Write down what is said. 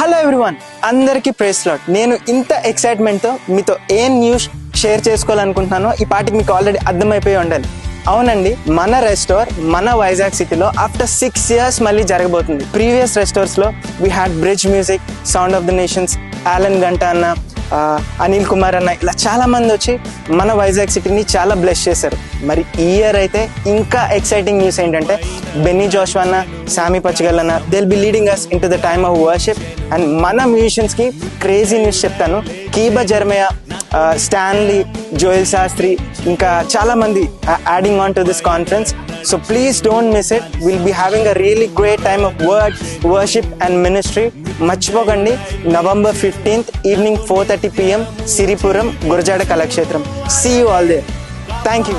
Hello everyone, అందరికీ praise lord. నేను ఇంత ఎక్సైట్మెంట్తో మీతో ఏం న్యూస్ షేర్ చేసుకోవాలనుకుంటున్నానో ఈ పాటికి మీకు ఆల్రెడీ అర్థమైపోయి ఉండాలి. అవునండి, మన రెస్టోర్ మన వైజాగ్ సిటీలో ఆఫ్టర్ 6 years మళ్ళీ జరగబోతుంది. ప్రీవియస్ రెస్టోర్స్లో we had Bridge Music, Sound of the Nations, ఆలన్ గంట అన్న, అనిల్ కుమార్ అన్న, ఇలా చాలా మంది వచ్చి మన వైజాగ్ సిటీని చాలా బ్లెస్ చేశారు. మరి ఈ ఇయర్ అయితే ఇంకా ఎక్సైటింగ్ న్యూస్ ఏంటంటే బెన్నీ జోష్వా అన్న, సామి పచ్చిగల్ అన్న, they will be leading us into the time of worship. And మన మ్యూజిషియన్స్కి క్రేజీ న్యూస్ చెప్తాను. కీబా జర్మయా, స్టాన్లీ, జోయల్ శాస్త్రి, ఇంకా చాలా మంది adding on to this conference. So please don't miss it. We'll be having a really great time of worship and ministry. మర్చిపోకండి, November 15th evening 4:30 PM, Siripuram, Gurjada Kalakshetram. See you all there. Thank you.